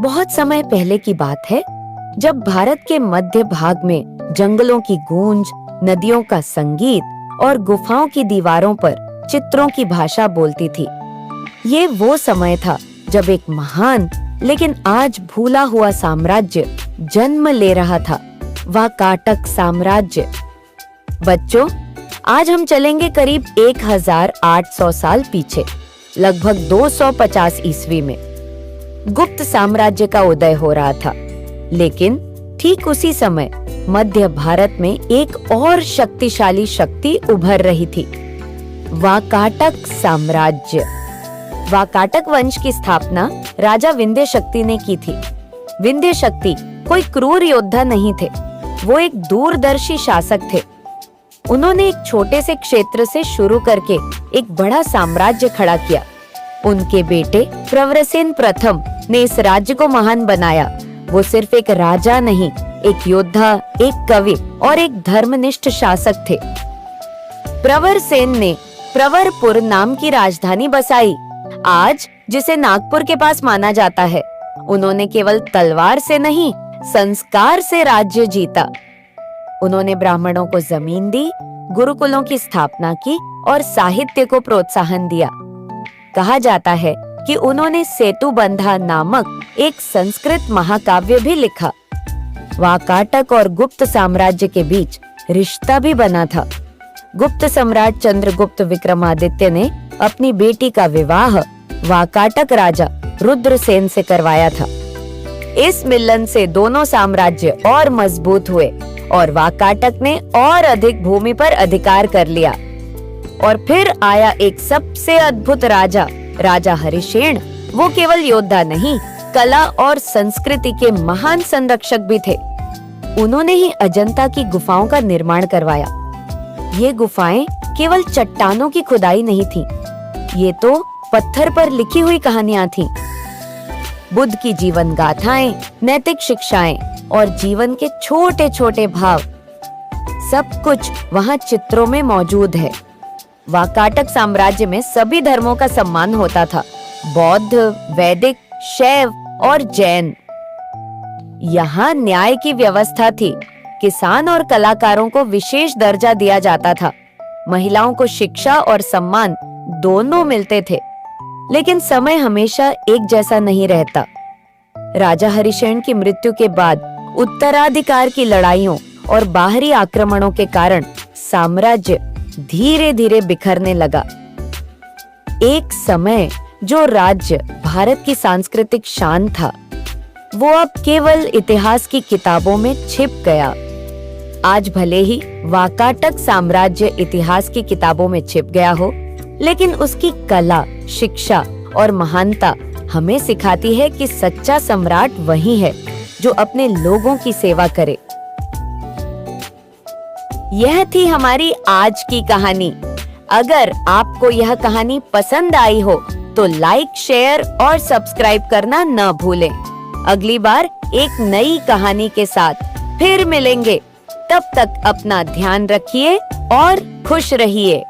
बहुत समय पहले की बात है, जब भारत के मध्य भाग में जंगलों की गूंज, नदियों का संगीत और गुफाओं की दीवारों पर चित्रों की भाषा बोलती थी। ये वो समय था जब एक महान लेकिन आज भूला हुआ साम्राज्य जन्म ले रहा था, वाकाटक साम्राज्य। बच्चों, आज हम चलेंगे करीब 1800 साल पीछे, लगभग 250 ईस्वी में। गुप्त साम्राज्य का उदय हो रहा था, लेकिन ठीक उसी समय मध्य भारत में एक और शक्तिशाली शक्ति उभर रही थी, वाकाटक साम्राज्य। वाकाटक वंश की स्थापना राजा विंध्य शक्ति ने की थी। विंध्य शक्ति कोई क्रूर योद्धा नहीं थे, वो एक दूरदर्शी शासक थे। उन्होंने एक छोटे से क्षेत्र से शुरू करके एक बड़ा साम्राज्य खड़ा किया। उनके बेटे प्रवरसेन प्रथम ने इस राज्य को महान बनाया। वो सिर्फ एक राजा नहीं, एक योद्धा, एक कवि और एक धर्मनिष्ठ शासक थे। प्रवरसेन ने प्रवरपुर नाम की राजधानी बसाई, आज जिसे नागपुर के पास माना जाता है। उन्होंने केवल तलवार से नहीं, संस्कार से राज्य जीता। उन्होंने ब्राह्मणों को जमीन दी, गुरुकुलों की स्थापना की और साहित्य को प्रोत्साहन दिया। कहा जाता है कि उन्होंने सेतुबंधा नामक एक संस्कृत महाकाव्य भी लिखा। वाकाटक और गुप्त साम्राज्य के बीच रिश्ता भी बना था। गुप्त सम्राट चंद्रगुप्त विक्रमादित्य ने अपनी बेटी का विवाह वाकाटक राजा रुद्रसेन से करवाया था। इस मिलन से दोनों साम्राज्य और मजबूत हुए और वाकाटक ने और अधिक भूमि पर अधिकार कर लिया। और फिर आया एक सबसे अद्भुत राजा, राजा हरिशेन। वो केवल योद्धा नहीं, कला और संस्कृति के महान संरक्षक भी थे। उन्होंने ही अजंता की गुफाओं का निर्माण करवाया। ये गुफाएं केवल चट्टानों की खुदाई नहीं थी, ये तो पत्थर पर लिखी हुई कहानियां थीं। बुद्ध की जीवन गाथाएं, नैतिक शिक्षाएं और जीवन के छोटे छोटे भाव, सब कुछ वहां चित्रों में मौजूद है। वाकाटक साम्राज्य में सभी धर्मों का सम्मान होता था, बौद्ध, वैदिक, शैव और जैन। यहाँ न्याय की व्यवस्था थी, किसान और कलाकारों को विशेष दर्जा दिया जाता था, महिलाओं को शिक्षा और सम्मान दोनों मिलते थे। लेकिन समय हमेशा एक जैसा नहीं रहता। राजा हरिशेन की मृत्यु के बाद उत्तराधिकार की लड़ाइयों और बाहरी आक्रमणों के कारण साम्राज्य धीरे धीरे बिखरने लगा। एक समय जो राज्य भारत की सांस्कृतिक शान था, वो अब केवल इतिहास की किताबों में छिप गया। आज भले ही वाकाटक साम्राज्य इतिहास की किताबों में छिप गया हो, लेकिन उसकी कला, शिक्षा और महानता हमें सिखाती है कि सच्चा सम्राट वही है जो अपने लोगों की सेवा करे। यह थी हमारी आज की कहानी। अगर आपको यह कहानी पसंद आई हो तो लाइक, शेयर और सब्सक्राइब करना न भूलें। अगली बार एक नई कहानी के साथ फिर मिलेंगे। तब तक अपना ध्यान रखिए और खुश रहिए।